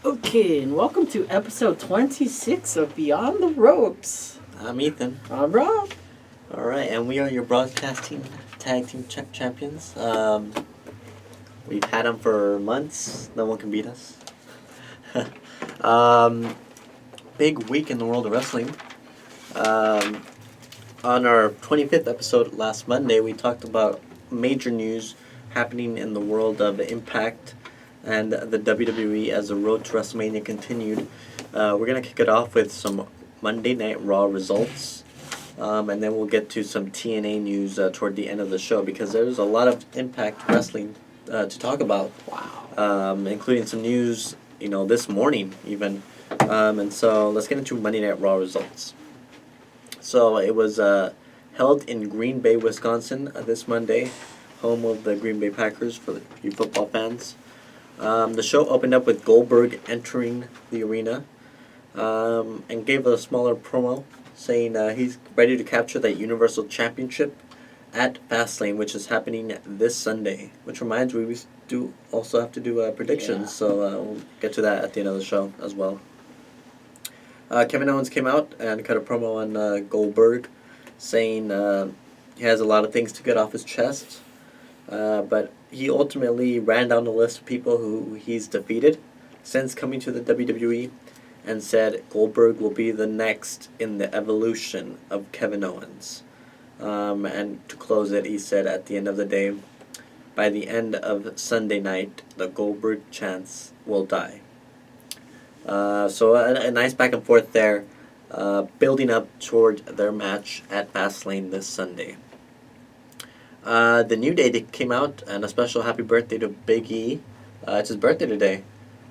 Okay, and welcome to episode 26 of Beyond the Ropes. I'm Ethan. I'm Rob. All right, and we are your broadcasting tag team champions. We've had them for months. No one can beat us. Big week in the world of wrestling. On our 25th episode last Monday, we talked about major news happening in the world of Impact and the WWE as the road to WrestleMania continued. We're going to kick it off with some Monday Night Raw results, and then we'll get to some TNA news toward the end of the show because there's a lot of Impact Wrestling to talk about. Wow. Including some news, this morning even. And so let's get into Monday Night Raw results. So it was held in Green Bay, Wisconsin this Monday, home of the Green Bay Packers for you football fans. The show opened up with Goldberg entering the arena and gave a smaller promo saying he's ready to capture that Universal Championship at Fastlane, which is happening this Sunday. Which reminds me, we do also have to do predictions, so we'll get to that at the end of the show as well. Kevin Owens came out and cut a promo on Goldberg saying he has a lot of things to get off his chest, but he ultimately ran down the list of people who he's defeated since coming to the WWE and said Goldberg will be the next in the evolution of Kevin Owens. And to close it, he said at the end of the day, by the end of Sunday night, the Goldberg chants will die. So a nice back and forth there, building up toward their match at Fastlane this Sunday. The New Day came out, and a special happy birthday to Big E. It's his birthday today,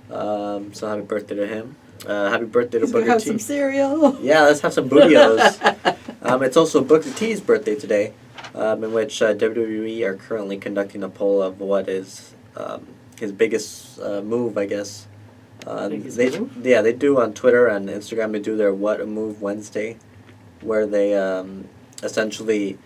so happy birthday to him. Happy birthday to He's Booker gonna have T. some cereal. Yeah, let's have some bootios. It's also Booker T's birthday today, in which WWE are currently conducting a poll of what is his biggest move, I guess. They do on Twitter and Instagram. They do their What a Move Wednesday, where they essentially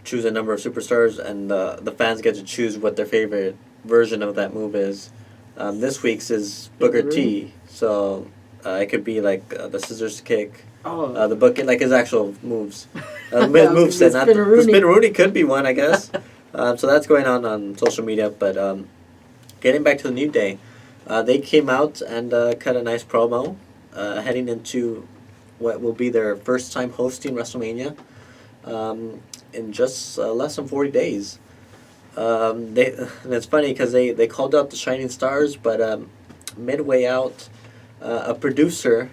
choose a number of superstars, and the fans get to choose what their favorite version of that move is. This week's is Booker T, so it could be like the scissors kick, the bucket, like his actual moves. Moveset, not the Spinneroonie could be one, I guess. So that's going on social media. But getting back to the New Day, they came out and cut a nice promo, heading into what will be their first time hosting WrestleMania. In just less than 40 days. And it's funny because they called out the Shining Stars, but midway out, a producer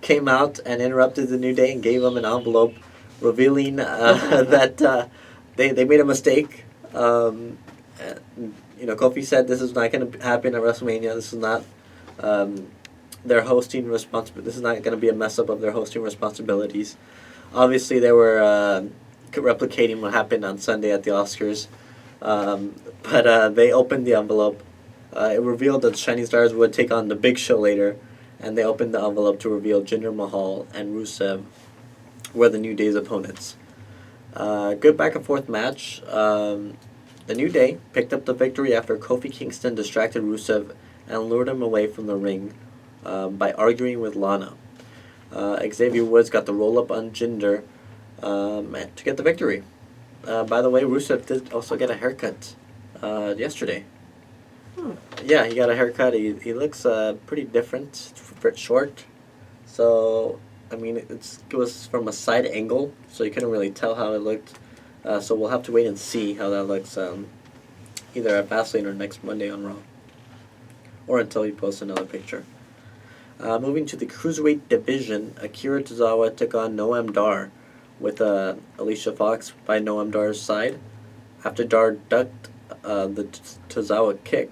came out and interrupted the New Day and gave them an envelope revealing that they made a mistake. Kofi said this is not going to happen at WrestleMania. This is not their hosting responsibility. This is not going to be a mess up of their hosting responsibilities. Obviously, they were replicating what happened on Sunday at the Oscars, but they opened the envelope. It revealed that the Shining Stars would take on the Big Show later, and they opened the envelope to reveal Jinder Mahal and Rusev were the New Day's opponents. Good back and forth match. The New Day picked up the victory after Kofi Kingston distracted Rusev and lured him away from the ring by arguing with Lana. Xavier Woods got the roll-up on Jinder to get the victory. By the way, Rusev did also get a haircut yesterday. Yeah, he got a haircut. He looks pretty different, short. So, I mean, it was from a side angle, so you couldn't really tell how it looked. So we'll have to wait and see how that looks either at Fastlane or next Monday on Raw. Or until he posts another picture. Moving to the Cruiserweight division, Akira Tozawa took on Noam Dar with Alicia Fox by Noam Dar's side. After Dar ducked the Tozawa kick,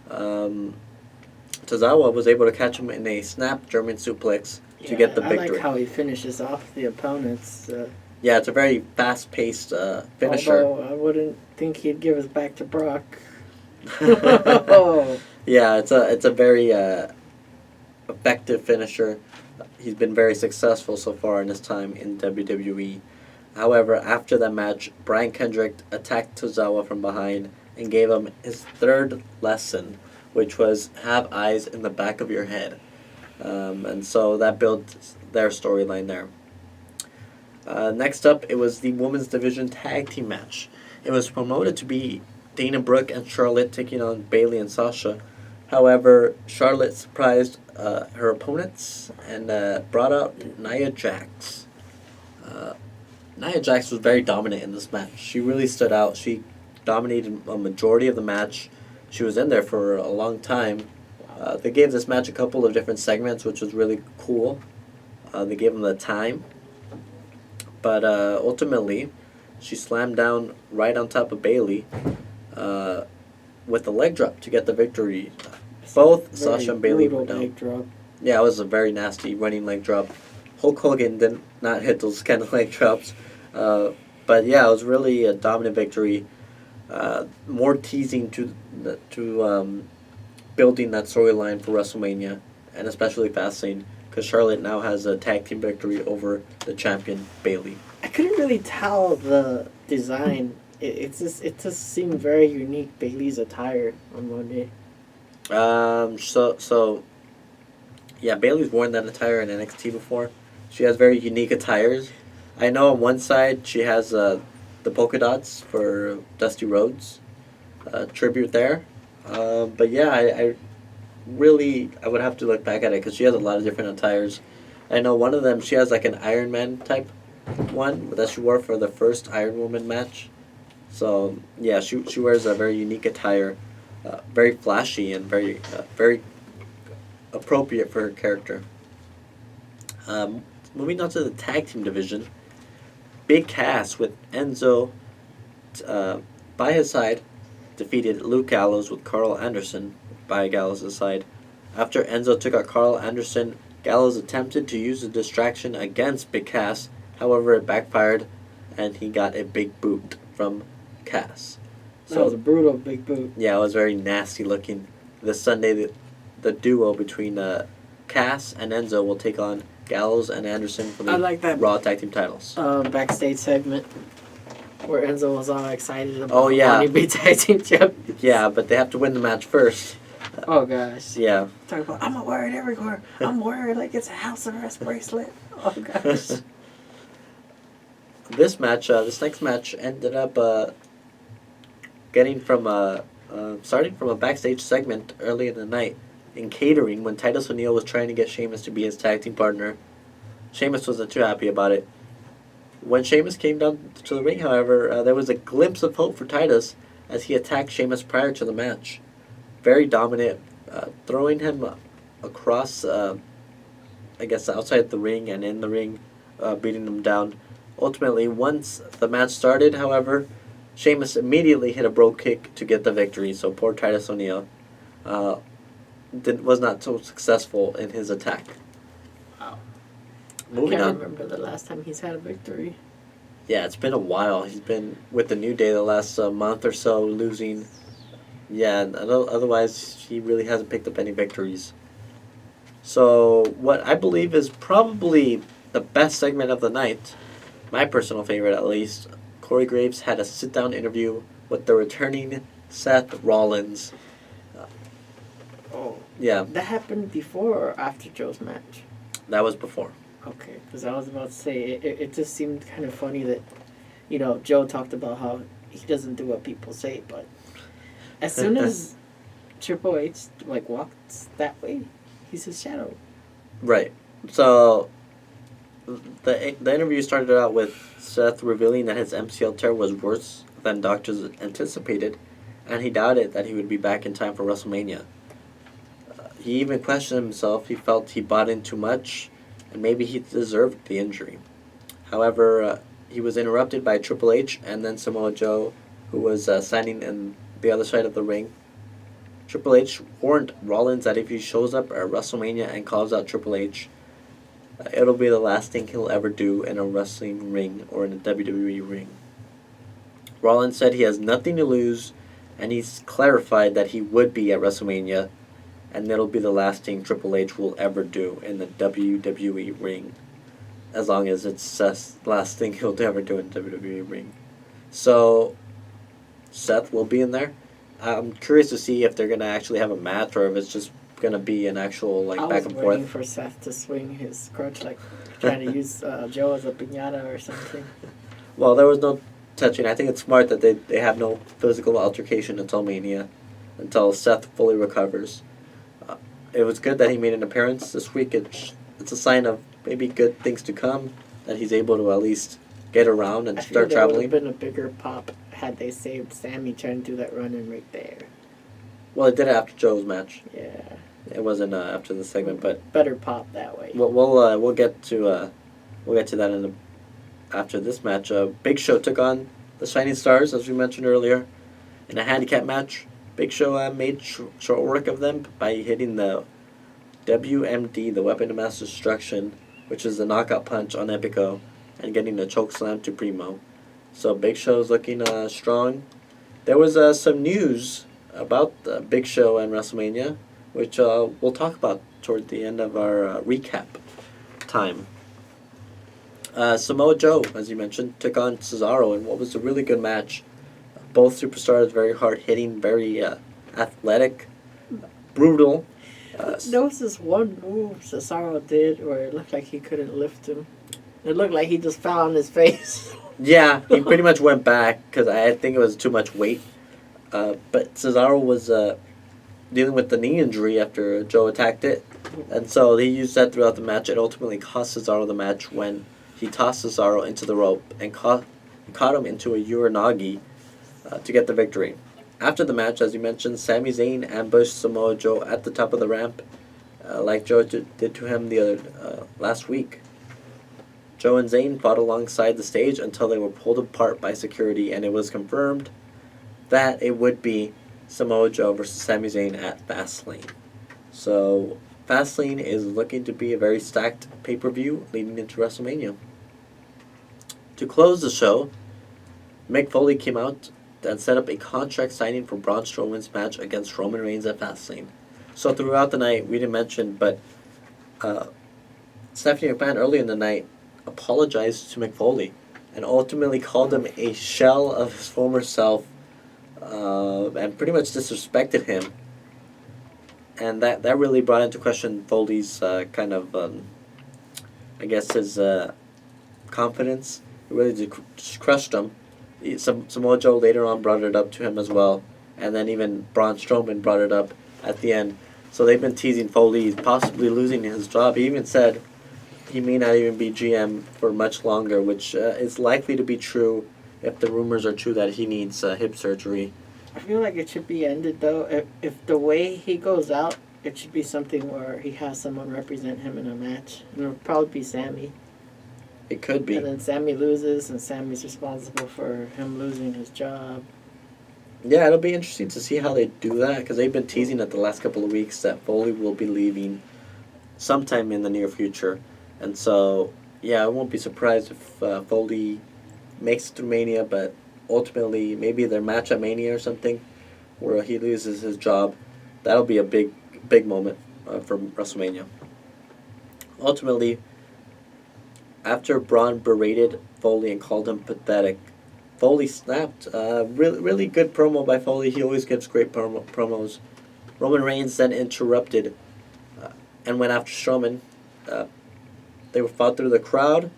Tozawa was able to catch him in a snap German suplex to get the victory. I like how he finishes off the opponents. Yeah, it's a very fast-paced finisher. Although I wouldn't think he'd give us back to Brock. Yeah, it's a very effective finisher. He's been very successful so far in his time in WWE. However, after that match, Brian Kendrick attacked Tozawa from behind and gave him his third lesson which was have eyes in the back of your head. And so that built their storyline there. Next up, it was the women's division tag team match. It was promoted to be Dana Brooke and Charlotte taking on Bayley and Sasha. However, Charlotte surprised her opponents and brought out Nia Jax. Nia Jax was very dominant in this match. She really stood out. She dominated a majority of the match. She was in there for a long time. They gave this match a couple of different segments, which was really cool. They gave them the time. But ultimately, she slammed down right on top of Bayley with a leg drop to get the victory. Both Sasha and Bayley were down. Leg drop. Yeah, it was a very nasty running leg drop. Hulk Hogan did not hit those kind of leg drops. But yeah, it was really a dominant victory. More teasing to building that storyline for WrestleMania, and especially Fastlane, because Charlotte now has a tag team victory over the champion Bayley. I couldn't really tell the design. It just seemed very unique. Bayley's attire on Monday. So yeah, Bayley's worn that attire in NXT before. She has very unique attires. I know on one side she has the polka dots for Dusty Rhodes, tribute there. But yeah, I would have to look back at it because she has a lot of different attires. I know one of them, she has like an Iron Man type one that she wore for the first Iron Woman match. So yeah, she wears a very unique attire, very flashy and very appropriate for her character. Moving on to the tag team division, Big Cass with Enzo by his side defeated Luke Gallows with Carl Anderson by Gallows' side. After Enzo took out Carl Anderson, Gallows attempted to use a distraction against Big Cass. However, it backfired, and he got a big boot from Cass. So that was a brutal big boot. Yeah, it was very nasty looking. This Sunday, the duo between Cass and Enzo will take on Gallows and Anderson for the Raw Tag Team titles. Backstage segment where Enzo was all excited about wanting to be tag team champion. Yeah, but they have to win the match first. Oh gosh. Yeah. Talk about, I'm gonna wear it everywhere. I'm wearing it like it's a house arrest bracelet. Oh gosh. This next match ended up starting from a backstage segment early in the night in catering when Titus O'Neil was trying to get Sheamus to be his tag team partner. Sheamus wasn't too happy about it. When Sheamus came down to the ring, however, there was a glimpse of hope for Titus as he attacked Sheamus prior to the match. Very dominant, throwing him across, outside the ring and in the ring, beating him down. Ultimately, once the match started, however, Sheamus immediately hit a Brogue Kick to get the victory, so poor Titus O'Neil was not so successful in his attack. Wow. Moving I on. can't remember the last time he's had a victory. Yeah, it's been a while. He's been with the New Day the last month or so, losing. Yeah, and otherwise he really hasn't picked up any victories. So what I believe is probably the best segment of the night, my personal favorite at least, Corey Graves had a sit-down interview with the returning Seth Rollins. Yeah. That happened before or after Joe's match? That was before. Okay, because I was about to say, it just seemed kind of funny that, Joe talked about how he doesn't do what people say, but as soon as Triple H, walks that way, he's his shadow. Right. So, the interview started out with Seth revealing that his MCL tear was worse than doctors anticipated, and he doubted that he would be back in time for WrestleMania. He even questioned himself. He felt he bought in too much, and maybe he deserved the injury. However, he was interrupted by Triple H and then Samoa Joe, who was standing in the other side of the ring. Triple H warned Rollins that if he shows up at WrestleMania and calls out Triple H, it'll be the last thing he'll ever do in a wrestling ring or in a WWE ring. Rollins said he has nothing to lose, and he's clarified that he would be at WrestleMania, and it'll be the last thing Triple H will ever do in the WWE ring, as long as it's the last thing he'll ever do in the WWE ring. So, Seth will be in there. I'm curious to see if they're gonna actually have a match or if it's just gonna be an actual like back and I was waiting forth. for Seth to swing his crutch, like trying to use Joe as a piñata or something. Well, there was no touching. I think it's smart that they have no physical altercation until Mania, until Seth fully recovers. It was good that he made an appearance this week. It's a sign of maybe good things to come, that he's able to at least get around and I feel start there would traveling. have been a bigger pop had they saved Sammy trying to do that run-in right there. Well, it did it after Joe's match. Yeah. It wasn't after the segment, but Better pop that way. we'll get to that after this match. Big Show took on the Shining Stars, as we mentioned earlier, in a handicap match. Big Show made short work of them by hitting the WMD, the Weapon of Mass Destruction, which is the knockout punch on Epico, and getting a choke slam to Primo. So Big Show's looking strong. There was some news about the Big Show and WrestleMania, which we'll talk about toward the end of our recap time. Samoa Joe, as you mentioned, took on Cesaro in what was a really good match. Both superstars very hard hitting, very athletic, brutal. There was this one move Cesaro did where it looked like he couldn't lift him. It looked like he just fell on his face. Yeah, he pretty much went back because I think it was too much weight. But Cesaro was dealing with the knee injury after Joe attacked it. And so he used that throughout the match. It ultimately cost Cesaro the match when he tossed Cesaro into the rope and caught him into a Uranagi to get the victory. After the match, as you mentioned, Sami Zayn ambushed Samoa Joe at the top of the ramp, like Joe did to him last week. Joe and Zayn fought alongside the stage until they were pulled apart by security, and it was confirmed that it would be Samoa Joe versus Sami Zayn at Fastlane. So Fastlane is looking to be a very stacked pay-per-view leading into WrestleMania. To close the show, Mick Foley came out and set up a contract signing for Braun Strowman's match against Roman Reigns at Fastlane. So throughout the night, we didn't mention, but Stephanie McMahon early in the night apologized to Mick Foley and ultimately called him a shell of his former self and pretty much disrespected him. And that really brought into question Foley's kind of, I guess, his confidence. It really just crushed him. Samoa Joe later on brought it up to him as well. And then even Braun Strowman brought it up at the end. So they've been teasing Foley possibly losing his job. He even said he may not even be GM for much longer, which is likely to be true if the rumors are true that he needs hip surgery. I feel like it should be ended, though. If the way he goes out, it should be something where he has someone represent him in a match. And it'll probably be Sammy. It could be. And then Sammy loses, and Sammy's responsible for him losing his job. Yeah, it'll be interesting to see how they do that, because they've been teasing it the last couple of weeks that Foley will be leaving sometime in the near future. And so, yeah, I won't be surprised if Foley makes it through Mania, but ultimately maybe their match at Mania or something where he loses his job. That'll be a big moment for WrestleMania. Ultimately, after Braun berated Foley and called him pathetic, Foley snapped. Really good promo by Foley. He always gives great promos. Roman Reigns then interrupted and went after Strowman. They were fought through the crowd,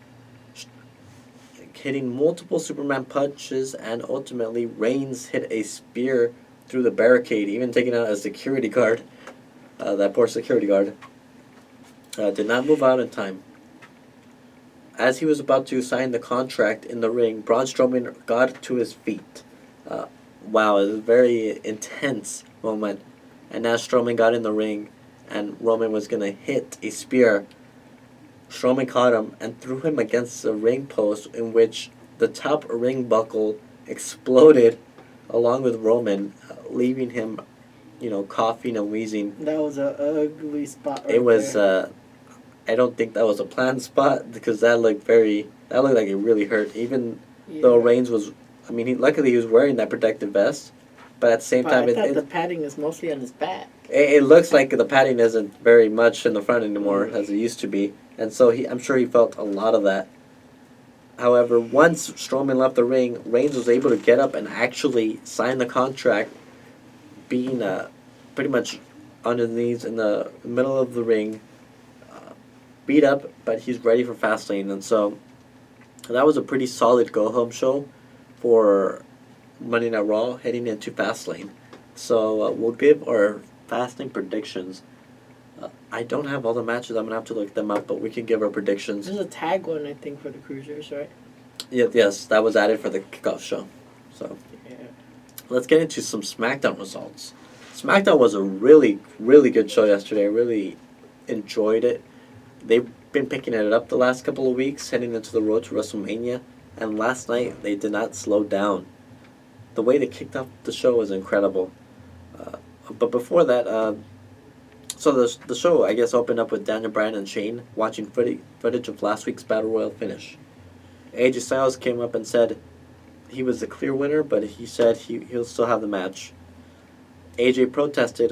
hitting multiple Superman punches, and ultimately Reigns hit a spear through the barricade, even taking out a security guard. That poor security guard did not move out in time. As he was about to sign the contract in the ring, Braun Strowman got to his feet. Wow, it was a very intense moment. And as Strowman got in the ring and Roman was going to hit a spear, Strowman caught him and threw him against the ring post, in which the top ring buckle exploded along with Roman, leaving him, coughing and wheezing. That was an ugly spot right It was... there. I don't think that was a planned spot, because that looked like it really hurt. Even though Reigns was, luckily he was wearing that protective vest, but at the same time, I thought the padding is mostly on his back. it looks like the padding isn't very much in the front anymore as it used to be, and so I'm sure he felt a lot of that. However, once Strowman left the ring, Reigns was able to get up and actually sign the contract being pretty much on his knees in the middle of the ring, beat up, but he's ready for Fastlane. And so that was a pretty solid go-home show for Monday Night Raw heading into Fastlane. So we'll give our Fastlane predictions. I don't have all the matches. I'm going to have to look them up, but we can give our predictions. There's a tag one, I think, for the Cruisers, right? Yeah, yes, that was added for the kickoff show. So Yeah. let's get into some SmackDown results. SmackDown was a really, really good show yesterday. I really enjoyed it. They've been picking it up the last couple of weeks, heading into the road to WrestleMania. And last night, they did not slow down. The way they kicked off the show was incredible. But before that, so the show, I guess, opened up with Daniel Bryan and Shane watching footage of last week's Battle Royal finish. AJ Styles came up and said he was the clear winner, but he said he'll still have the match. AJ protested,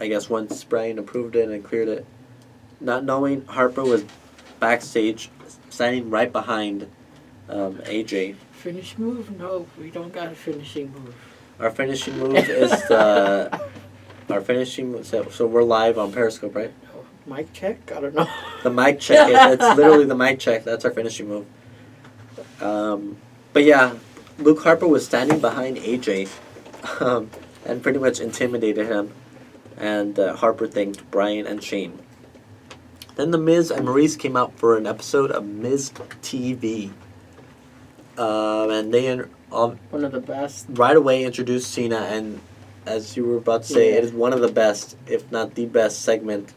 I guess, once Bryan approved it and cleared it, not knowing Harper was backstage, standing right behind AJ. Finish move? No, we don't got a finishing move. Our finishing move is our finishing move. So we're live on Periscope, right? Oh, mic check? I don't know. The mic check. It's literally the mic check. That's our finishing move. But yeah, Luke Harper was standing behind AJ, and pretty much intimidated him. And Harper thanked Bryan and Shane. Then The Miz and Maurice came out for an episode of Miz TV. And they One of the best. right away introduced Cena, and as you were about to say, Yeah. it is one of the best, if not the best segment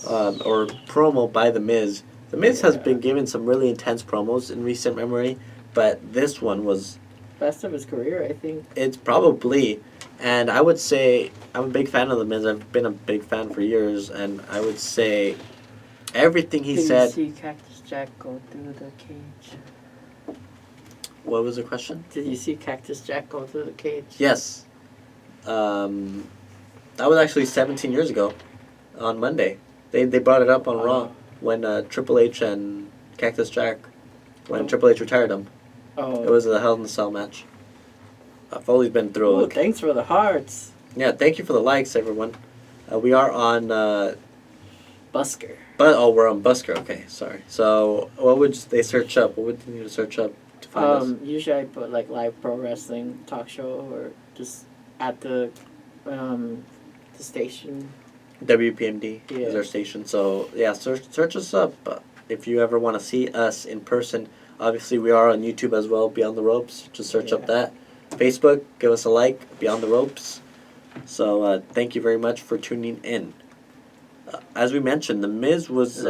or promo by The Miz. The Miz has been given some really intense promos in recent memory, but this one was... Best of his career, I think. It's probably, and I would say, I'm a big fan of The Miz. I've been a big fan for years, and I would say everything he said... Did you see Cactus Jack go through the cage? What was the question? Did you see Cactus Jack go through the cage? Yes. That was actually 17 years ago on Monday. They brought it up on Raw when Triple H and Cactus Jack, when Triple H retired him. Oh. It was a Hell in a Cell match. Foley's been through Ooh, it. thanks for the hearts. Yeah, thank you for the likes, everyone. We are on... Busker. we're on Busker. Okay, sorry. So, what would they search up? What would they need to search up to find us? Usually I put like live pro wrestling talk show or just at the station. WPMD is Yeah. our station. So, yeah, search us up. If you ever want to see us in person, obviously we are on YouTube as well, Beyond the Ropes. Just search up that. Facebook, give us a like, Beyond the Ropes. So, thank you very much for tuning in. As we mentioned, The Miz was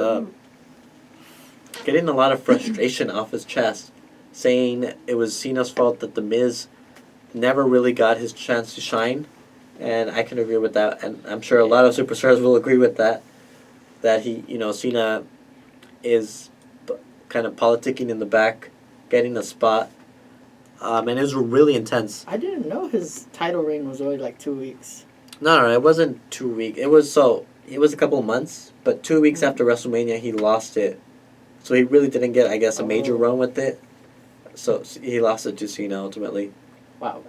getting a lot of frustration off his chest, saying it was Cena's fault that The Miz never really got his chance to shine. And I can agree with that, and I'm sure a lot of superstars will agree with that. That Cena is kind of politicking in the back, getting a spot, and it was really intense. I didn't know his title reign was only like 2 weeks. No, it wasn't 2 weeks. It was a couple of months, but 2 weeks after WrestleMania, he lost it. So he really didn't get, I guess, a major run with it. So he lost it to Cena ultimately. Wow.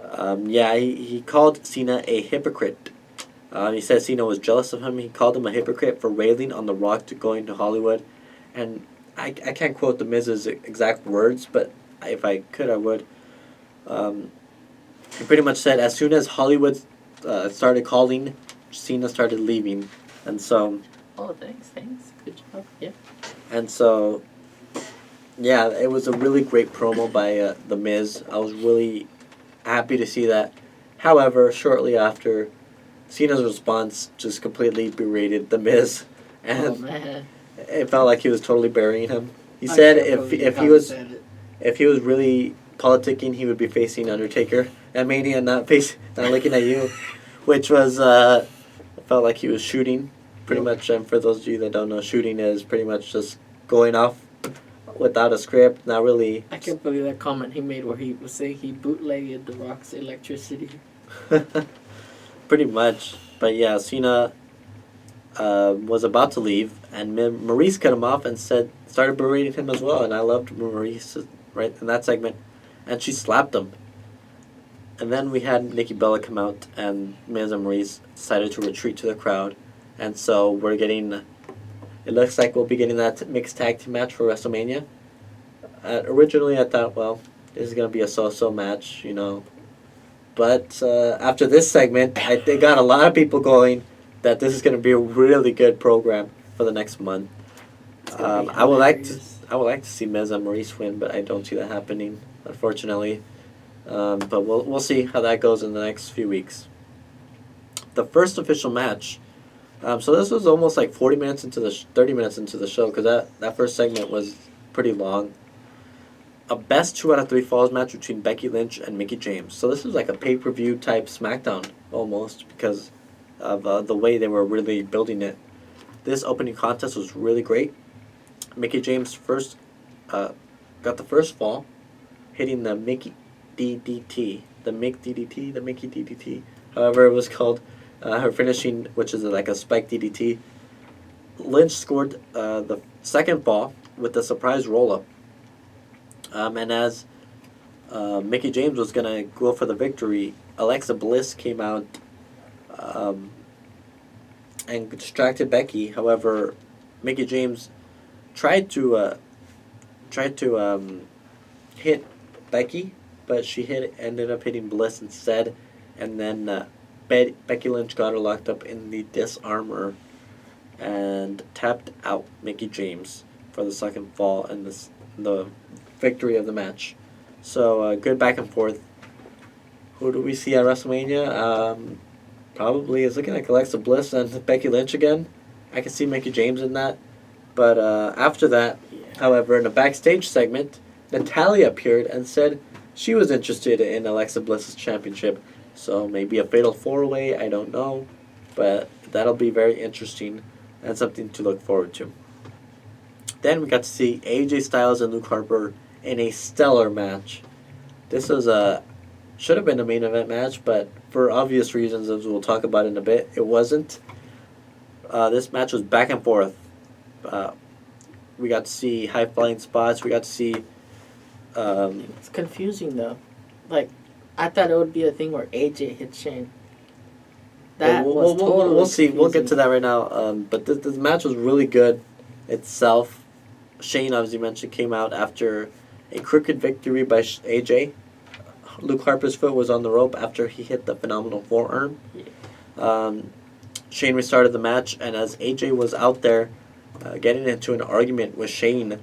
He called Cena a hypocrite. He said Cena was jealous of him. He called him a hypocrite for railing on The Rock to going to Hollywood. And I can't quote The Miz's exact words, but if I could, I would. He pretty much said, as soon as Hollywood started calling, Cena started leaving. And so... Oh, thanks. Good job. Yeah. And so... Yeah, it was a really great promo by The Miz. I was really happy to see that. However, shortly after, Cena's response just completely berated The Miz. And Oh, man. it felt like he was totally burying him. He said if he was really politicking, he would be facing Undertaker at Mania, not looking at you, which was felt like he was shooting pretty much. And for those of you that don't know, shooting is pretty much just going off without a script, not really. I can't believe that comment he made where he was saying he bootlegged The Rock's electricity. Pretty much. But yeah, Cena was about to leave, and Maurice cut him off and started berating him as well. And I loved Maurice right in that segment, and she slapped him. And then we had Nikki Bella come out, and Miz and Maurice decided to retreat to the crowd. And so we're getting, it looks like we'll be getting that mixed tag team match for WrestleMania. Originally, I thought, well, this is going to be a so-so match, you know. But after this segment, they got a lot of people going that this is going to be a really good program for the next month. I would like to see Miz and Maurice win, but I don't see that happening, unfortunately. But we'll see how that goes in the next few weeks. The first official match. So this was almost like 30 minutes into the show, because that first segment was pretty long. A best 2 out of 3 falls match between Becky Lynch and Mickie James. So this was like a pay-per-view type SmackDown almost, because of the way they were really building it. This opening contest was really great. Mickie James got the first fall, hitting the Mickey DDT, the Mickey DDT, however it was called. Her finishing, which is like a spike DDT. Lynch scored the second fall with the surprise roll-up. And as Mickie James was going to go for the victory, Alexa Bliss came out and distracted Becky. However, Mickie James tried to hit Becky, but she ended up hitting Bliss instead, and then Becky Lynch got her locked up in the disarmor and tapped out Mickie James for the second fall and the victory of the match. So good back and forth. Who do we see at WrestleMania? Probably it's looking like Alexa Bliss and Becky Lynch again. I can see Mickie James in that. But after that, however, in a backstage segment, Natalya appeared and said she was interested in Alexa Bliss's championship. So maybe a fatal 4-way, I don't know. But that'll be very interesting and something to look forward to. Then we got to see AJ Styles and Luke Harper in a stellar match. This was should have been a main event match, but for obvious reasons, as we'll talk about in a bit, it wasn't. This match was back and forth. We got to see high-flying spots. We got to see... it's confusing, though. Like, I thought it would be a thing where AJ hit Shane. We'll see. We'll get to that right now. But this match was really good itself. Shane, as you mentioned, came out after a crooked victory by AJ. Luke Harper's foot was on the rope after he hit the phenomenal forearm. Yeah. Shane restarted the match, and as AJ was out there getting into an argument with Shane,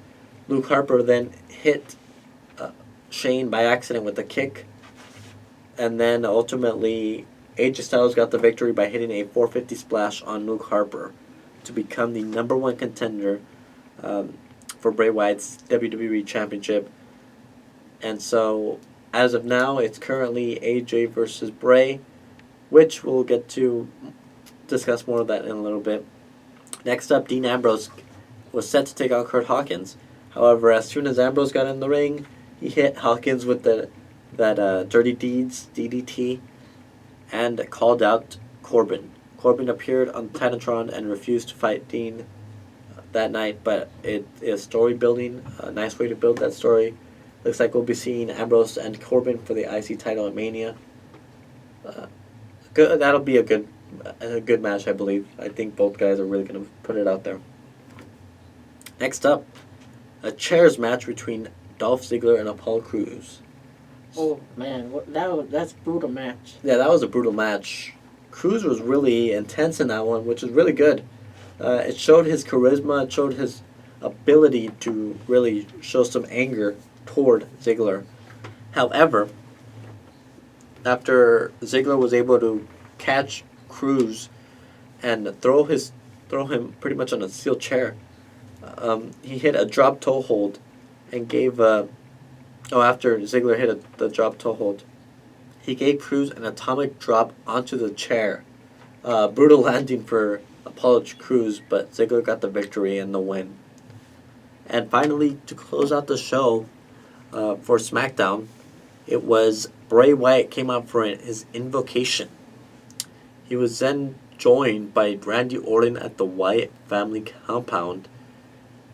Luke Harper then hit Shane by accident with a kick. And then ultimately, AJ Styles got the victory by hitting a 450 splash on Luke Harper to become the number 1 contender for Bray Wyatt's WWE Championship. And so, as of now, it's currently AJ versus Bray, which we'll get to discuss more of that in a little bit. Next up, Dean Ambrose was set to take out Kurt Hawkins. However, as soon as Ambrose got in the ring, he hit Hawkins with that Dirty Deeds DDT and called out Corbin. Corbin appeared on Titantron and refused to fight Dean that night, but it is story building, a nice way to build that story. Looks like we'll be seeing Ambrose and Corbin for the IC title at Mania. That'll be a good match, I believe. I think both guys are really going to put it out there. Next up, a chairs match between Dolph Ziggler and Apollo Crews. Oh man, that's a brutal match. Yeah, that was a brutal match. Crews was really intense in that one, which is really good. It showed his charisma. It showed his ability to really show some anger toward Ziggler. However, after Ziggler was able to catch Crews and throw him pretty much on a steel chair, he hit a drop toe hold and gave after Ziggler hit the drop toe hold, he gave Crews an atomic drop onto the chair. Brutal landing for Apollo Crews, but Ziggler got the victory and the win. And finally, to close out the show for SmackDown, it was Bray Wyatt came out for his invocation. He was then joined by Randy Orton at the Wyatt family compound,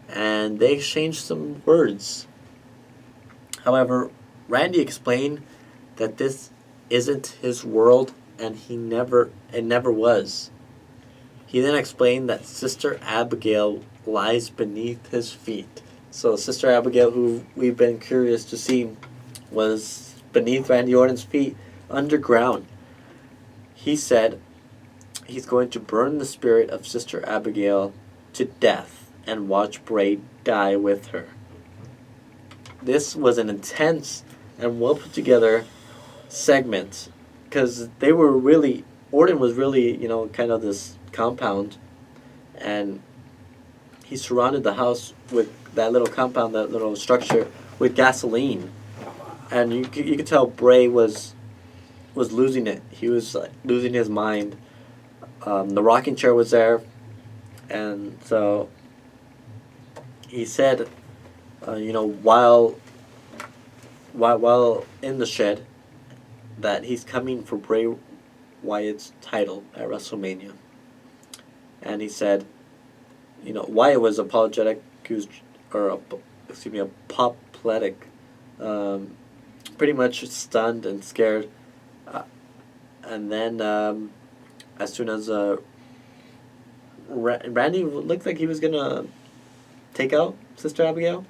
and they exchanged some words. However, Randy explained that this isn't his world, and it never was. He then explained that Sister Abigail lies beneath his feet. So Sister Abigail, who we've been curious to see, was beneath Randy Orton's feet, underground. He said he's going to burn the spirit of Sister Abigail to death and watch Bray die with her. This was an intense and well put together segment, because Orton was really, kind of this compound, and he surrounded the house with that little compound, that little structure, with gasoline, and you could tell Bray was losing it. He was losing his mind. The rocking chair was there, and so he said, while in the shed, that he's coming for Bray Wyatt's title at WrestleMania. And he said, Wyatt was apologetic, apoplectic, pretty much stunned and scared. And then, as soon as Randy looked like he was gonna take out Sister Abigail,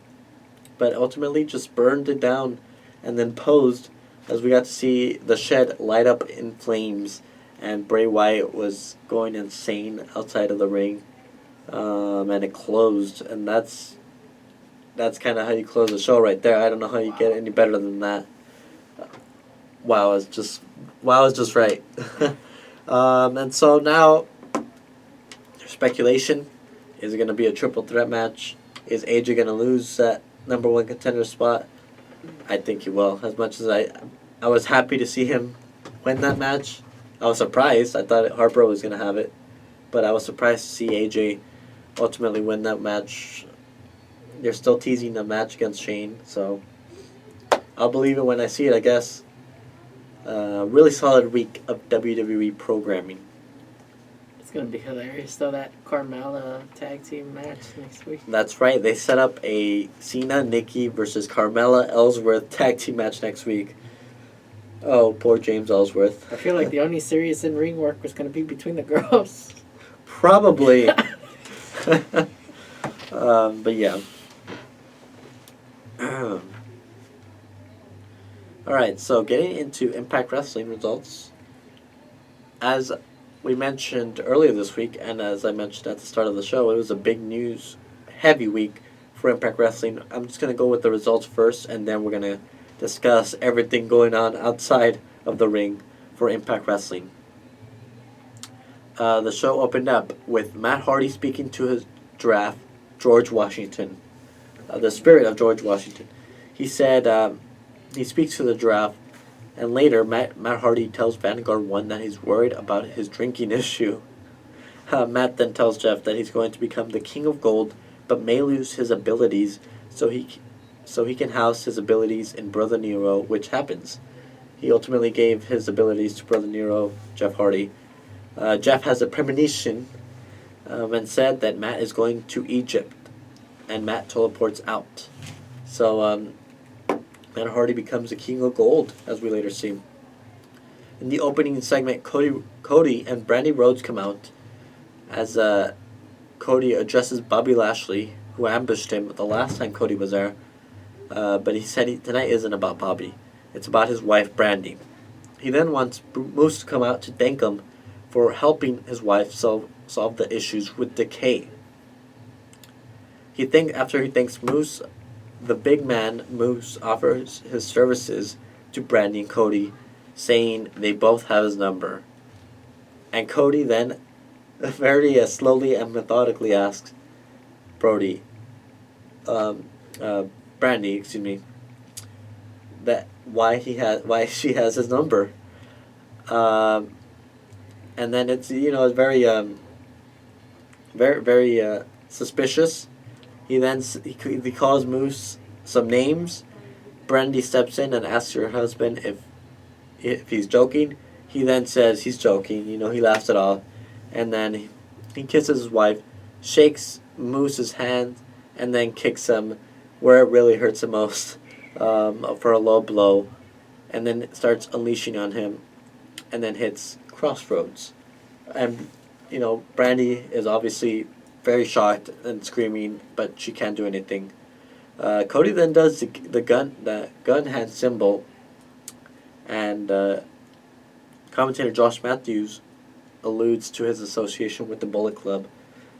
but ultimately just burned it down, and then posed as we got to see the shed light up in flames, and Bray Wyatt was going insane outside of the ring, and it closed, and that's kind of how you close the show right there. I don't know how you get any better than that. Wow, it's just right. And so now, speculation: is it going to be a triple threat match? Is AJ going to lose that number one contender spot? I think he will. As much as I was happy to see him win that match, I was surprised. I thought Harper was going to have it, but I was surprised to see AJ ultimately win that match. They're still teasing the match against Shane, so I'll believe it when I see it, I guess. Really solid week of WWE programming. It's going to be hilarious, though, that Carmella tag team match next week. That's right. They set up a Cena, Nikki versus Carmella Ellsworth tag team match next week. Oh, poor James Ellsworth. I feel like the only serious in-ring work was going to be between the girls. Probably. But yeah. Alright, so getting into Impact Wrestling results. As we mentioned earlier this week, and as I mentioned at the start of the show, it was a big news, heavy week for Impact Wrestling. I'm just going to go with the results first, and then we're going to discuss everything going on outside of the ring for Impact Wrestling. The show opened up with Matt Hardy speaking to his giraffe, George Washington, the spirit of George Washington. He said he speaks to the giraffe, and later Matt Hardy tells Vanguard 1 that he's worried about his drinking issue. Matt then tells Jeff that he's going to become the King of Gold, but may lose his abilities, so he can house his abilities in Brother Nero, which happens. He ultimately gave his abilities to Brother Nero, Jeff Hardy. Jeff has a premonition and said that Matt is going to Egypt, and Matt teleports out. So Matt Hardy becomes the King of Gold, as we later see. In the opening segment, Cody and Brandy Rhodes come out as Cody addresses Bobby Lashley, who ambushed him the last time Cody was there. But he said tonight isn't about Bobby. It's about his wife, Brandy. He then wants Moose to come out to thank him for helping his wife solve the issues with Decay. After he thanks Moose, the big man, Moose, offers his services to Brandy and Cody, saying they both have his number. And Cody then very slowly and methodically asks Brandy, that why she has his number. And then it's it's very suspicious. He calls Moose some names. Brandy steps in and asks her husband if he's joking. He then says he's joking. He laughs it off, and then he kisses his wife, shakes Moose's hand, and then kicks him where it really hurts him most, for a low blow. and then starts unleashing on him, and then hits Crossroads. And, Brandy is obviously very shocked and screaming, but she can't do anything. Cody then does the gun hand symbol, and commentator Josh Matthews alludes to his association with the Bullet Club,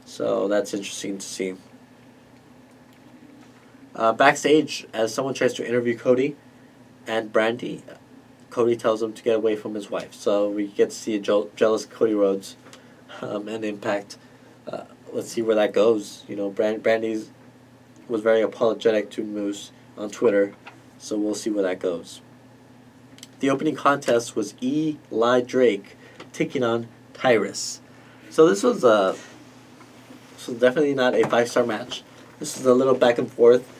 so that's interesting to see. Backstage, as someone tries to interview Cody and Brandy, Cody tells him to get away from his wife. So we get to see a jealous Cody Rhodes and Impact. Let's see where that goes. Brandy was very apologetic to Moose on Twitter, so we'll see where that goes. The opening contest was Eli Drake taking on Tyrus. So this was definitely not a 5-star match. This is a little back and forth.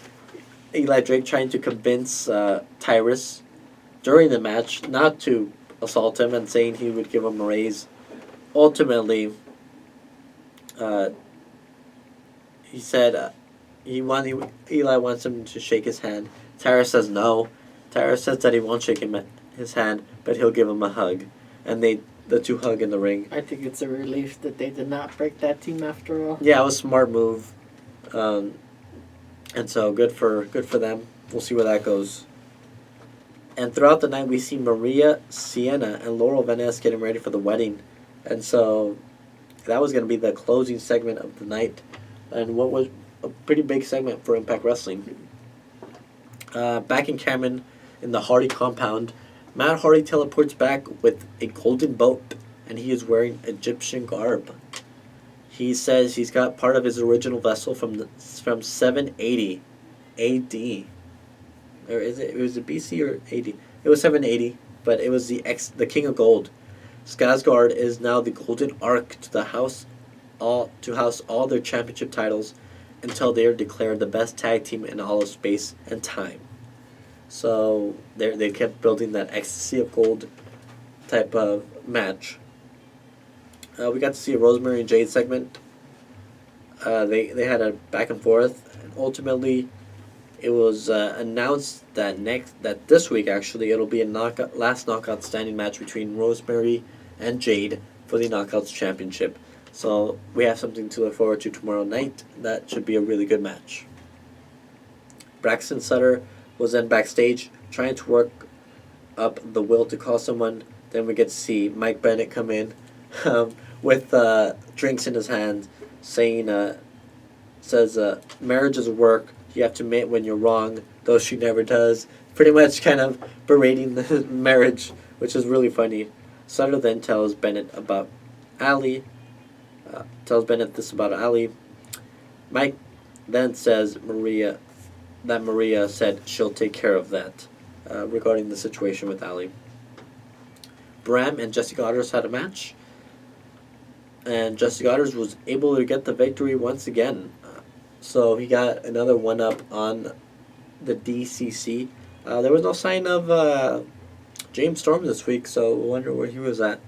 Eli Drake trying to convince Tyrus during the match not to assault him and saying he would give him a raise. Ultimately, he said Eli wants him to shake his hand. Tyrus says no. Tyrus says that he won't shake his hand, but he'll give him a hug. And the two hug in the ring. I think it's a relief that they did not break that team after all. Yeah, it was a smart move. And so good for them. We'll see where that goes. And throughout the night, we see Maria, Sienna, and Laurel Vaness getting ready for the wedding. And so that was going to be the closing segment of the night. And what was a pretty big segment for Impact Wrestling. Back in Cameron, in the Hardy compound, Matt Hardy teleports back with a golden boat, and he is wearing Egyptian garb. He says he's got part of his original vessel from 780 A.D. Or is it? Was it BC or AD? It was 780, but it was the King of Gold. Skarsgård is now the Golden Ark to house all their championship titles until they are declared the best tag team in all of space and time. So they kept building that ecstasy of gold type of match. We got to see a Rosemary and Jade segment. They had a back and forth, and ultimately it was announced that this week actually it'll be a last knockout standing match between Rosemary and Jade for the Knockouts Championship. So we have something to look forward to tomorrow night. That should be a really good match. Braxton Sutter was then backstage trying to work up the will to call someone. Then we get to see Mike Bennett come in with drinks in his hand, saying, says, marriage is work. You have to admit when you're wrong, though she never does. Pretty much kind of berating the marriage, which is really funny. Sutter then tells Bennett about Ali. Tells Bennett this about Ali. Mike then says Maria said she'll take care of that regarding the situation with Ali. Bram and Jesse Goddard had a match, and Jesse Goddard was able to get the victory once again. So he got another one-up on the DCC. There was no sign of James Storm this week, so I wonder where he was at.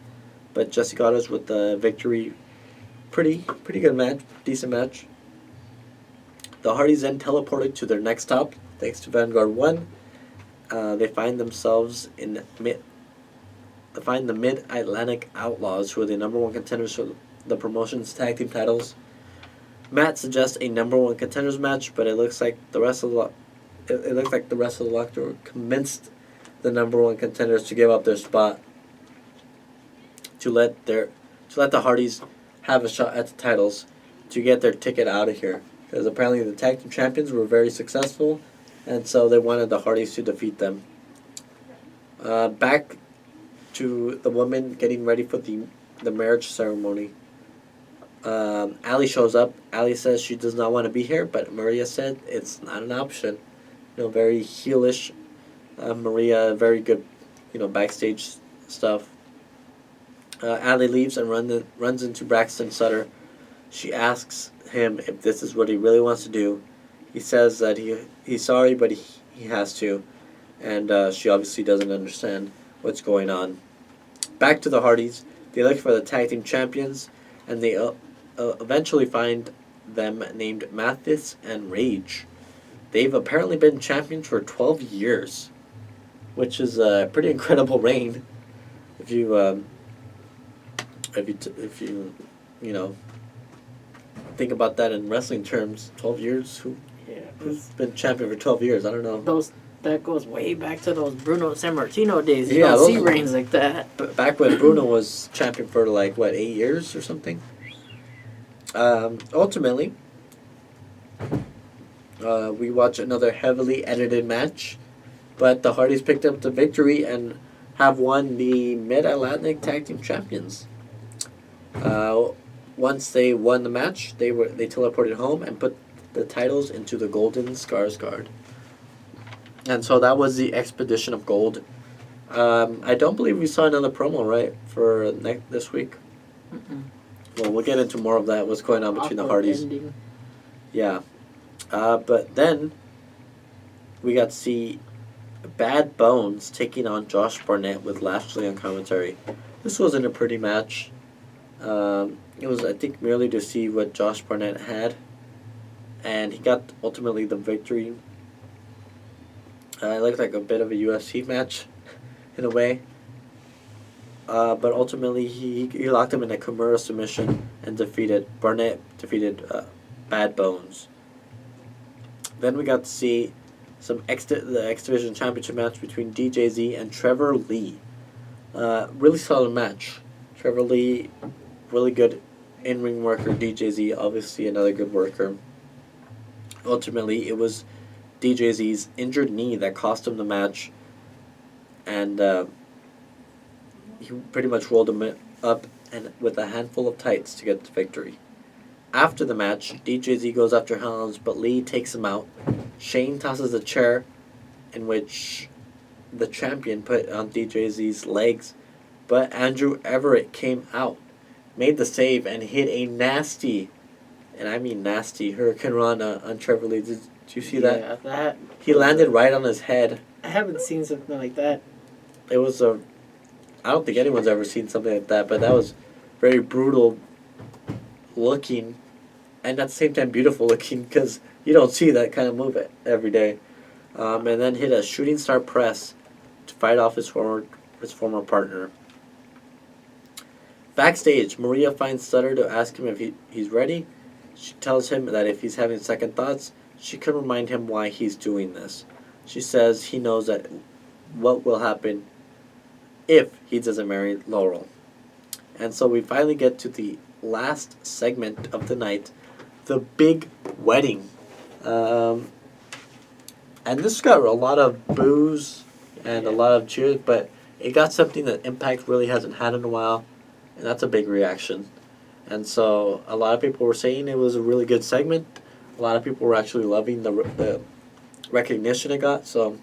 But Jesse Goddard with the victory. Pretty good match, decent match. The Hardys then teleported to their next stop, thanks to Vanguard 1. They find themselves in the Mid-Atlantic Outlaws, who are the number one contenders for the promotion's tag team titles. Matt suggests a number one contenders match, but it looks like the rest of the locker room convinced the number one contenders to give up their spot to let the Hardys have a shot at the titles to get their ticket out of here, because apparently the tag team champions were very successful, and so they wanted the Hardys to defeat them. Back to the women getting ready for the marriage ceremony. Ali shows up. Ali says she does not want to be here, but Maria said it's not an option. Very heelish. Maria, very good, backstage stuff. Ali leaves and runs into Braxton Sutter. She asks him if this is what he really wants to do. He says that he's sorry, but he has to. And she obviously doesn't understand what's going on. Back to the Hardys. They look for the tag team champions, and they eventually find them named Mathis and Rage. They've apparently been champions for 12 years. which is a pretty incredible reign. If you you know think about that in wrestling terms, 12 years. Who's been champion for 12 years? I don't know. That goes way back to those Bruno Sammartino days. You Yeah, don't see those- reigns like that. Back when Bruno was champion for 8 years or something. Ultimately, we watch another heavily edited match, but the Hardys picked up the victory and have won the Mid-Atlantic Tag Team Champions. Once they won the match, they teleported home and put the titles into the Golden Scars guard. And so that was the Expedition of Gold. I don't believe we saw another promo, right, for this week? Mm-mm. Well, we'll get into more of that, what's going on between the Awkward Hardys. ending. Yeah. But then we got to see Bad Bones taking on Josh Barnett with Lashley on commentary. This wasn't a pretty match. It was, I think, merely to see what Josh Barnett had. And he got ultimately the victory. It looked like a bit of a UFC match in a way. But ultimately he locked him in a Kimura submission and Barnett defeated Bad Bones. Then we got to see the X Division Championship match between DJZ and Trevor Lee. Really solid match. Trevor Lee, really good in-ring worker. DJZ, obviously another good worker. Ultimately, it was DJZ's injured knee that cost him the match, and he pretty much rolled him up and with a handful of tights to get the victory. After the match, DJZ goes after Helms, but Lee takes him out. Shane tosses a chair in which the champion put on DJZ's legs, but Andrew Everett came out, made the save, and hit a nasty, and I mean nasty, Hurricane Rana on Trevor Lee. Did you see that? Yeah, that. He landed right on his head. I haven't seen something like that. It was I don't think anyone's ever seen something like that, but that was very brutal looking, and at the same time beautiful looking, because you don't see that kind of move every day. And then hit a shooting star press to fight off his former partner. Backstage, Maria finds Sutter to ask him if he's ready. She tells him that if he's having second thoughts, she can remind him why he's doing this. She says he knows that what will happen if he doesn't marry Laurel. And so we finally get to the last segment of the night, the big wedding. And this got a lot of boos and a lot of cheers, but it got something that Impact really hasn't had in a while, and that's a big reaction. And so a lot of people were saying it was a really good segment. A lot of people were actually loving the recognition it got, so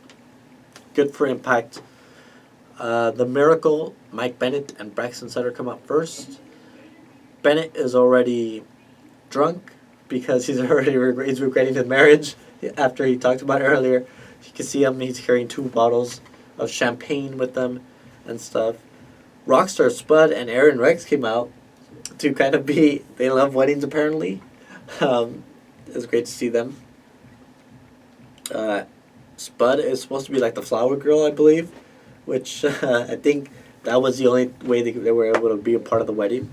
good for Impact. The Miracle, Mike Bennett and Braxton Sutter come up first. Bennett is already drunk because he's regretting his marriage after he talked about it earlier. You can see him, he's carrying 2 bottles of champagne with them and stuff. Rockstar Spud and Aaron Rex came out to kind of they love weddings apparently. It was great to see them. Spud is supposed to be like the flower girl, I believe, which I think that was the only way they were able to be a part of the wedding.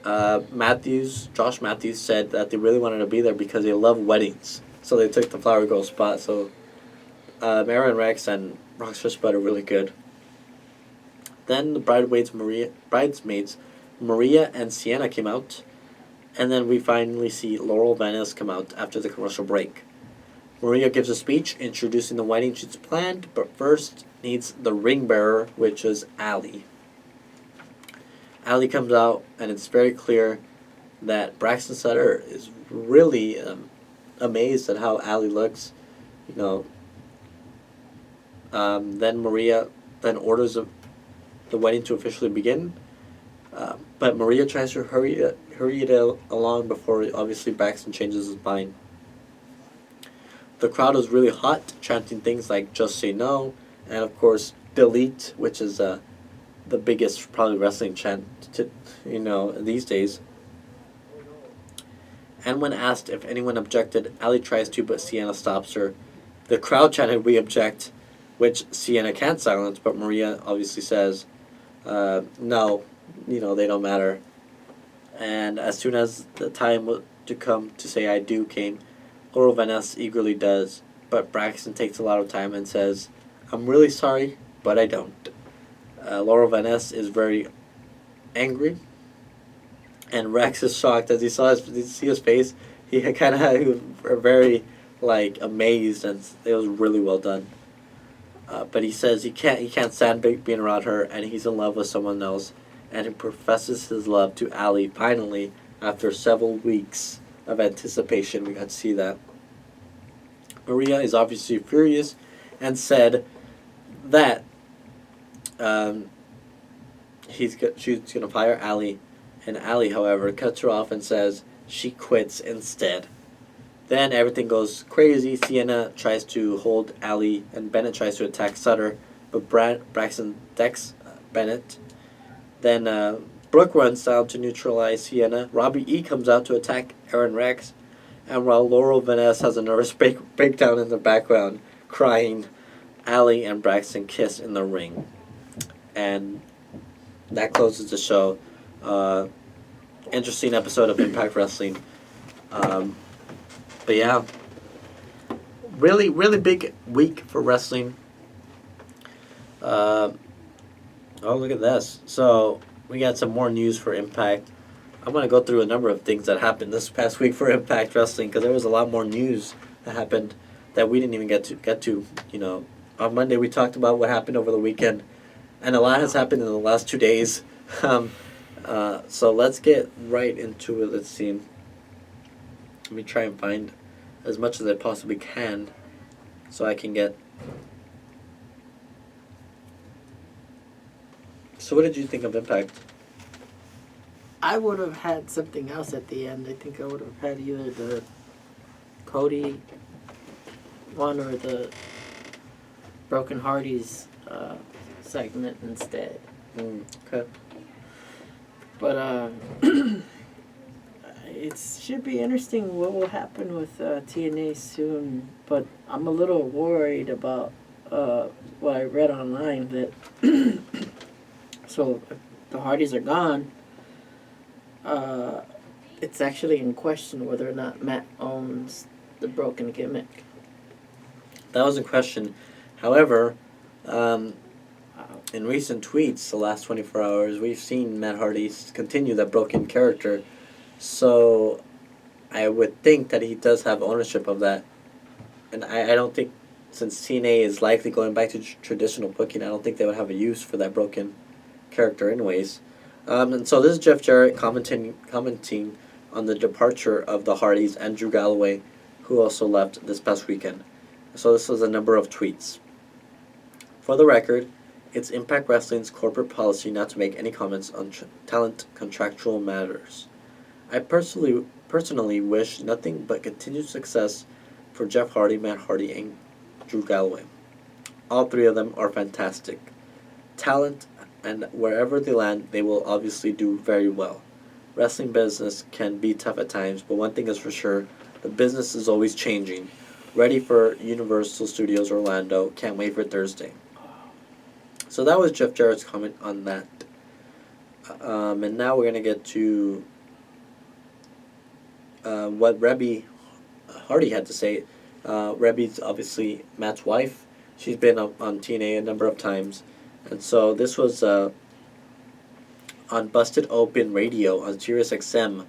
Josh Matthews said that they really wanted to be there because they love weddings, so they took the flower girl spot. So Aaron Rex and Rockstar Spud are really good. Then the bridesmaids Maria and Sienna came out, and then we finally see Laurel Venice come out after the commercial break. Maria gives a speech introducing the wedding she's planned, but first needs the ring bearer, which is Allie. Allie comes out, and it's very clear that Braxton Sutter is really amazed at how Allie looks. Then Maria orders the wedding to officially begin, but Maria tries to hurry it along before obviously Braxton changes his mind. The crowd was really hot, chanting things like "Just Say No," and of course "Delete," which is the biggest probably wrestling chant these days. And when asked if anyone objected, Allie tries to, but Sienna stops her. The crowd chanted "We object," which Sienna can't silence, but Maria obviously says, no, they don't matter. And as soon as the time to come to say I do came, Laurel Vaness eagerly does, but Braxton takes a lot of time and says, I'm really sorry, but I don't. Laurel Vaness is very angry, and Rex is shocked as he see his face. He he was very amazed, and it was really well done. But he says he can't stand being around her, and he's in love with someone else, and he professes his love to Allie finally after several weeks of anticipation. We got to see that. Maria is obviously furious, and said that she's gonna fire Allie, and Allie, however, cuts her off and says she quits instead. Then everything goes crazy. Sienna tries to hold Allie, and Bennett tries to attack Sutter, but Braxton decks Bennett. Then Brooke runs down to neutralize Sienna. Robbie E. comes out to attack Aaron Rex, and while Laurel Vaness has a nervous breakdown in the background, crying, Allie and Braxton kiss in the ring. And that closes the show. Interesting episode of Impact Wrestling. But yeah, really, really big week for wrestling. Oh, look at this. So, we got some more news for Impact. I'm going to go through a number of things that happened this past week for Impact Wrestling, because there was a lot more news that happened that we didn't even get to. On Monday we talked about what happened over the weekend, and a lot has happened in the last 2 days. So let's get right into it. Let's see. Let me try and find as much as I possibly can so I can get... So what did you think of Impact? I would have had something else at the end. I think I would have had either the Cody one or the Broken Hardys segment instead. Okay. But it should be interesting what will happen with TNA soon. But I'm a little worried about what I read online that so if the Hardys are gone, it's actually in question whether or not Matt owns the Broken gimmick. That was in question. However, in recent tweets, the last 24 hours, we've seen Matt Hardy continue that Broken character. So I would think that he does have ownership of that. And I don't think, since TNA is likely going back to traditional booking, I don't think they would have a use for that Broken character anyways. And so this is Jeff Jarrett commenting on the departure of the Hardys and Drew Galloway, who also left this past weekend. So this was a number of tweets. For the record, it's Impact Wrestling's corporate policy not to make any comments on talent contractual matters. I personally wish nothing but continued success for Jeff Hardy, Matt Hardy, and Drew Galloway. All three of them are fantastic. Talent, and wherever they land, they will obviously do very well. Wrestling business can be tough at times, but one thing is for sure, the business is always changing. Ready for Universal Studios Orlando. Can't wait for Thursday. So that was Jeff Jarrett's comment on that. And now we're going to get to what Rebby Hardy had to say. Rebby's obviously Matt's wife. She's been on TNA a number of times. And so this was on Busted Open Radio on Sirius XM.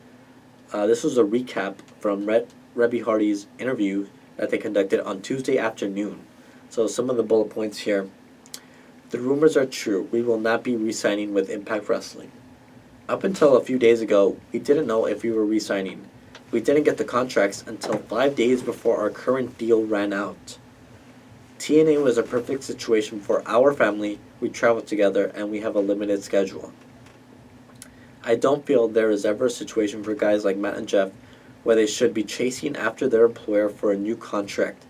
This was a recap from Rebby Hardy's interview that they conducted on Tuesday afternoon. So some of the bullet points here. The rumors are true. We will not be re-signing with Impact Wrestling. Up until a few days ago, we didn't know if we were re-signing. We didn't get the contracts until 5 days before our current deal ran out. TNA was a perfect situation for our family. We travel together and we have a limited schedule. I don't feel there is ever a situation for guys like Matt and Jeff where they should be chasing after their employer for a new contract.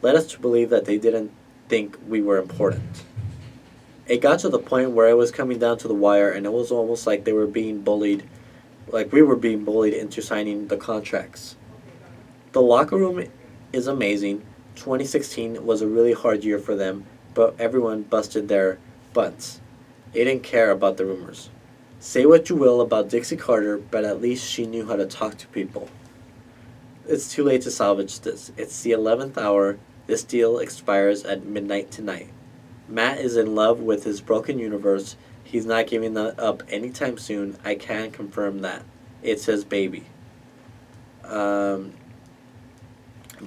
Led us to believe that they didn't think we were important. It got to the point where it was coming down to the wire, and it was almost like they were being bullied, like we were being bullied into signing the contracts. The locker room is amazing. 2016 was a really hard year for them, but everyone busted their butts. They didn't care about the rumors. Say what you will about Dixie Carter, but at least she knew how to talk to people. It's too late to salvage this. It's the 11th hour. This deal expires at midnight tonight. Matt is in love with his broken universe. He's not giving that up anytime soon. I can confirm that. It's his baby.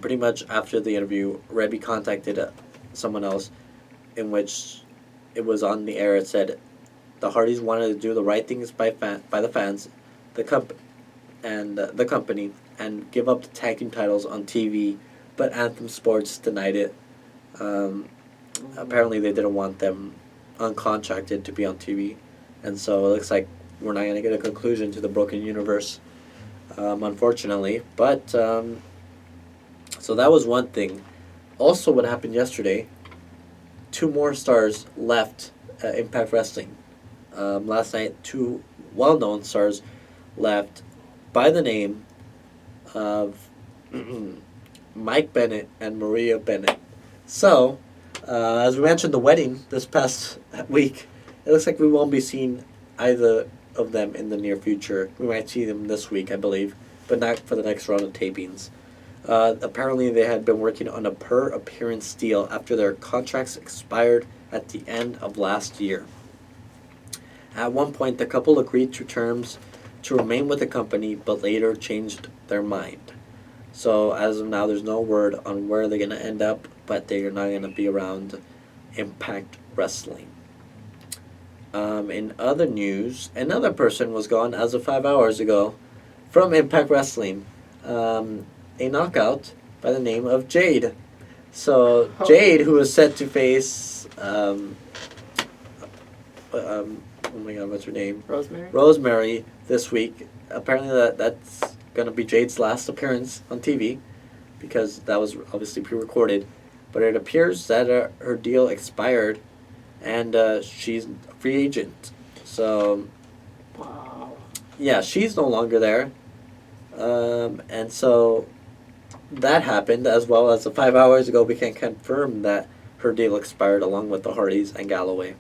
Pretty much after the interview, Rebby contacted someone else in which it was on the air. It said the Hardys wanted to do the right things by the fans, the company, and give up the tag team titles on TV, but Anthem Sports denied it. Apparently they didn't want them uncontracted to be on TV, and so it looks like we're not going to get a conclusion to the broken universe, unfortunately. But so that was one thing. Also, what happened yesterday, 2 more stars left Impact Wrestling. Last night, 2 well-known stars left by the name of Mike Bennett and Maria Bennett. So, as we mentioned, the wedding this past week, it looks like we won't be seeing either of them in the near future. We might see them this week, I believe, but not for the next round of tapings. Apparently, they had been working on a per-appearance deal after their contracts expired at the end of last year. At one point, the couple agreed to terms to remain with the company, but later changed their mind. So, as of now, there's no word on where they're going to end up, but they are not going to be around Impact Wrestling. In other news, another person was gone as of 5 hours ago from Impact Wrestling. A knockout by the name of Jade. So Jade, who was set to face, oh my God, what's her name? Rosemary this week. Apparently that's going to be Jade's last appearance on TV, because that was obviously pre-recorded. But it appears that her deal expired, and she's a free agent. So, Wow. Yeah, she's no longer there. And so that happened, as well as 5 hours ago we can confirm that her deal expired along with the Hardys and Galloway.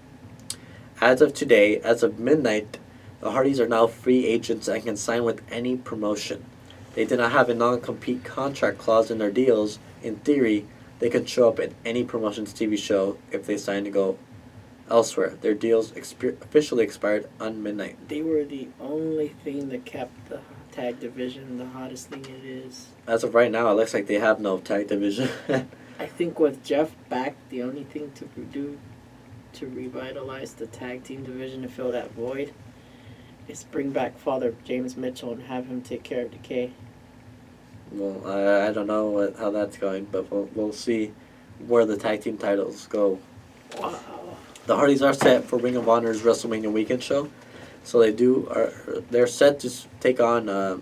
As of today, as of midnight, the Hardys are now free agents and can sign with any promotion. They do not have a non-compete contract clause in their deals. In theory, they can show up at any promotion's TV show if they sign to go elsewhere. Their deals officially expired on midnight. They were the only thing that kept the tag division the hottest thing it is. As of right now, it looks like they have no tag division. I think with Jeff back, the only thing to do to revitalize the tag team division to fill that void is bring back Father James Mitchell and have him take care of Decay. Well, I don't know how that's going, but we'll see where the tag team titles go. Wow. The Hardys are set for Ring of Honor's WrestleMania weekend show, so they're set to take on, I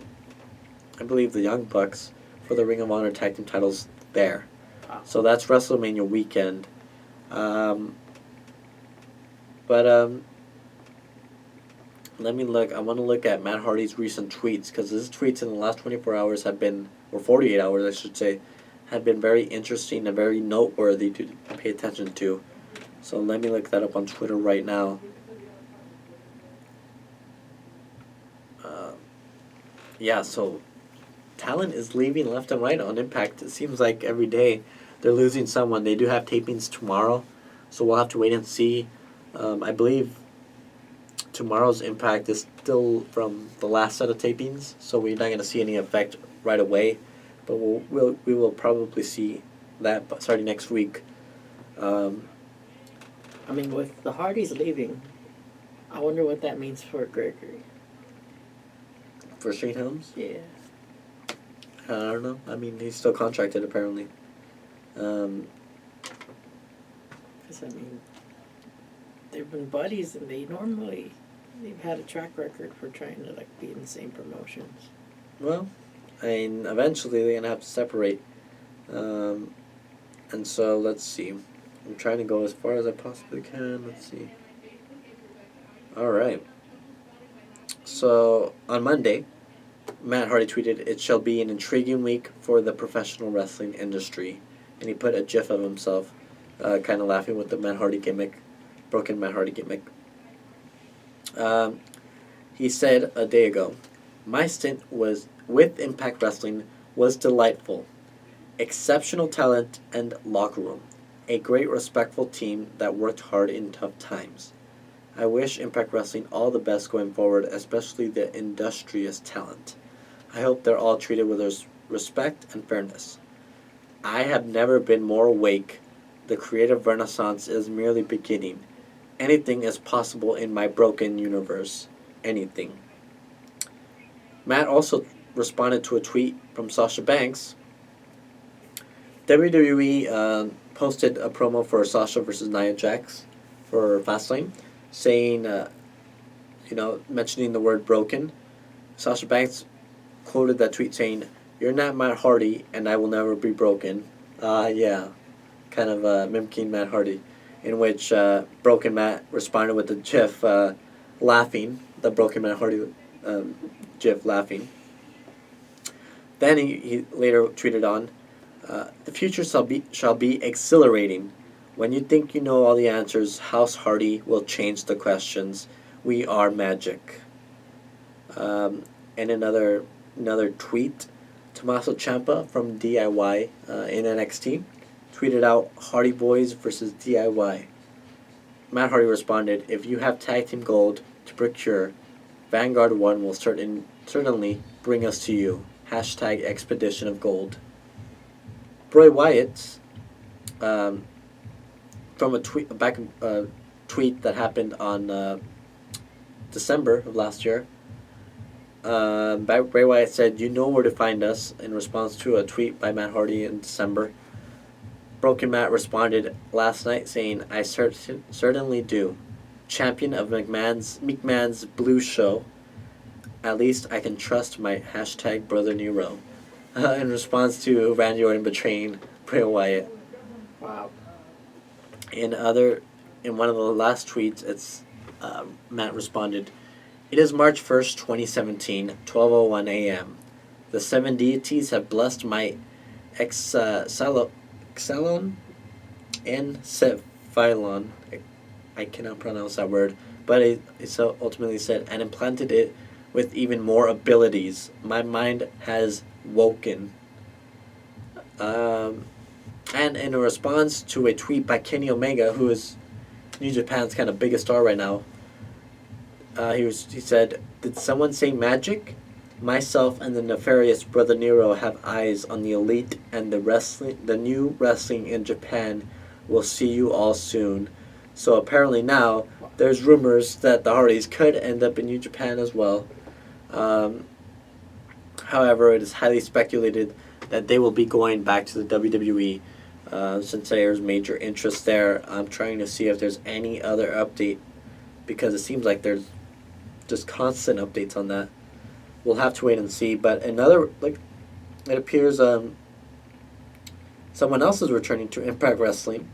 believe, the Young Bucks for the Ring of Honor tag team titles there. Wow. So that's WrestleMania weekend. Let me look. I want to look at Matt Hardy's recent tweets, because his tweets in the last 24 hours have been, or 48 hours I should say, have been very interesting and very noteworthy to pay attention to. So let me look that up on Twitter right now. Yeah, so talent is leaving left and right on Impact. It seems like every day they're losing someone. They do have tapings tomorrow, so we'll have to wait and see. I believe tomorrow's Impact is still from the last set of tapings, so we're not going to see any effect right away, but we will probably see that starting next week. I mean, with the Hardys leaving, I wonder what that means for Gregory. For Shane Helms? Yeah. I don't know. I mean, he's still contracted, apparently. Because, I mean, they've been buddies, and they've had a track record for trying to, be in the same promotions. Well, I mean, eventually they're going to have to separate. And so, let's see. I'm trying to go as far as I possibly can. Let's see. All right. So, on Monday, Matt Hardy tweeted, "It shall be an intriguing week for the professional wrestling industry." And he put a gif of himself kind of laughing with the Matt Hardy gimmick, broken Matt Hardy gimmick. He said a day ago, "My stint was with Impact Wrestling was delightful. Exceptional talent and locker room. A great respectful team that worked hard in tough times. I wish Impact Wrestling all the best going forward, especially the industrious talent. I hope they're all treated with respect and fairness. I have never been more awake. The creative renaissance is merely beginning. Anything is possible in my broken universe. Anything." Matt also responded to a tweet from Sasha Banks. WWE posted a promo for Sasha versus Nia Jax for Fastlane, saying, mentioning the word broken. Sasha Banks quoted that tweet saying, "You're not Matt Hardy, and I will never be broken." Yeah, kind of mimicking Matt Hardy, in which Broken Matt responded with the GIF laughing, the Broken Matt Hardy GIF laughing. Then he later tweeted on, "The future shall be exhilarating. When you think you know all the answers, House Hardy will change the questions. We are magic." And another tweet, Tommaso Ciampa from DIY in NXT tweeted out, "Hardy Boyz versus DIY." Matt Hardy responded, "If you have tag team gold to procure, Vanguard 1 will certainly bring us to you. Hashtag Expedition of Gold." Bray Wyatt, from a tweet that happened on December of last year, Bray Wyatt said, "You know where to find us," in response to a tweet by Matt Hardy in December. Broken Matt responded last night saying, "I certainly do. Champion of McMahon's Blue Show. At least I can trust my hashtag Brother Nero," in response to Randy Orton betraying Bray Wyatt. Wow. In one of the last tweets, Matt responded, "It is March 1st, 2017, 12:01 a.m. The seven deities have blessed my Excelon and Sephylon." I cannot pronounce that word, but it so ultimately said, "and implanted it with even more abilities. My mind has woken." And in a response to a tweet by Kenny Omega, who is New Japan's kind of biggest star right now, he said, "Did someone say magic? Myself and the nefarious Brother Nero have eyes on the elite and the new wrestling in Japan. We'll see you all soon." So apparently now there's rumors that the Hardys could end up in New Japan as well. However, it is highly speculated that they will be going back to the WWE since there's major interest there. I'm trying to see if there's any other update because it seems like there's just constant updates on that. We'll have to wait and see. But it appears someone else is returning to Impact Wrestling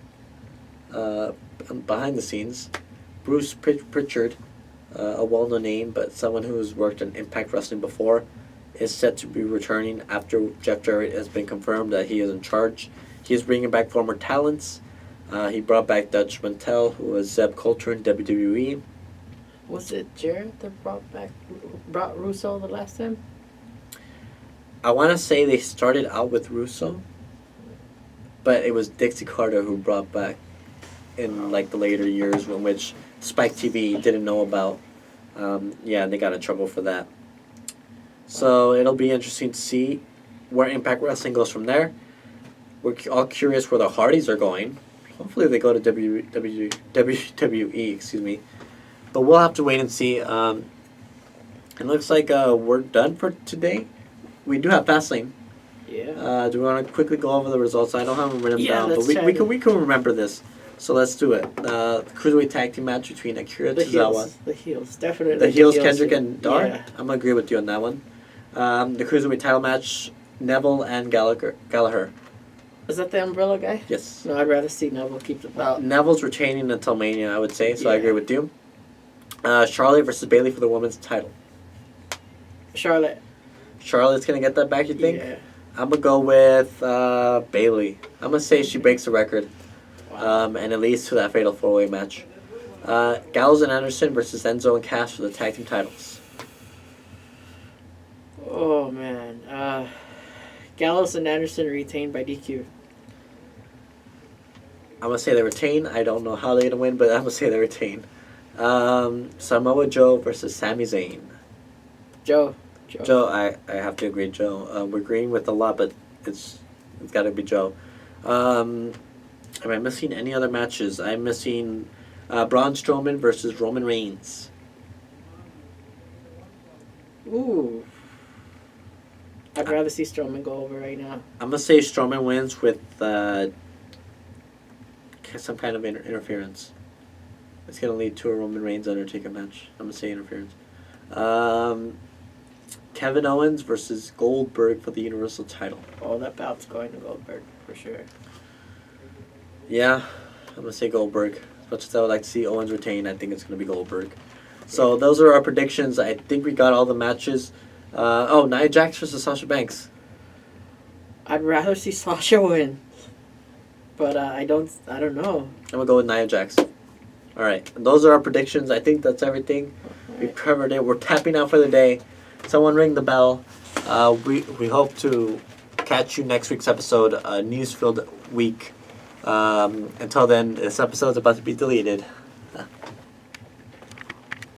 behind the scenes. Bruce Pritchard, a well-known name, but someone who has worked in Impact Wrestling before, is set to be returning after Jeff Jarrett has been confirmed that he is in charge. He is bringing back former talents. He brought back Dutch Mantel, who was Zeb Coulter in WWE. Was it Jarrett that brought Russo the last time? I want to say they started out with Russo, but it was Dixie Carter who brought back in the later years, in which Spike TV didn't know about. They got in trouble for that. So it'll be interesting to see where Impact Wrestling goes from there. We're all curious where the Hardys are going. Hopefully they go to WWE, excuse me. But we'll have to wait and see. It looks like we're done for today. We do have Fastlane. Yeah. Do we want to quickly go over the results? I don't have them written down, but we can remember this. So let's do it. The Cruiserweight Tag Team match between Akira Tozawa. The heels, definitely. The heels, Kendrick and Dar. Yeah. I'm going to agree with you on that one. The Cruiserweight title match, Neville and Gallagher. Is that the Umbrella guy? Yes. No, I'd rather see Neville keep the belt. Neville's retaining until Mania, I would say, so I agree with you. Charlotte versus Bayley for the women's title. Charlotte's going to get that back, you think? Yeah. I'm going to go with Bayley. I'm going to say she breaks the record. Wow. Wow. And it leads to that fatal 4-way match. Gallows and Anderson versus Enzo and Cass for the tag team titles. Oh man. Gallows and Anderson retained by DQ. I'm going to say they retain. I don't know how they're going to win, but I'm going to say they retain. Samoa Joe versus Sami Zayn. Joe. Joe, I have to agree, Joe. We're agreeing with a lot, but it's got to be Joe. Am I missing any other matches? I'm missing Braun Strowman versus Roman Reigns. Ooh. I'd rather see Strowman go over right now. I'm going to say Strowman wins with some kind of interference. It's going to lead to a Roman Reigns Undertaker match. I'm going to say interference. Kevin Owens versus Goldberg for the Universal title. Oh, that bout's going to Goldberg for sure. Yeah, I'm going to say Goldberg. As much as I would like to see Owens retain, I think it's going to be Goldberg. So those are our predictions. I think we got all the matches. Nia Jax versus Sasha Banks. I'd rather see Sasha win. But I don't know. I'm going to go with Nia Jax. All right. And those are our predictions. I think that's everything. We've covered it. We're tapping out for the day. Someone ring the bell. We hope to catch you next week's episode. A news-filled week. Until then, this episode's about to be deleted.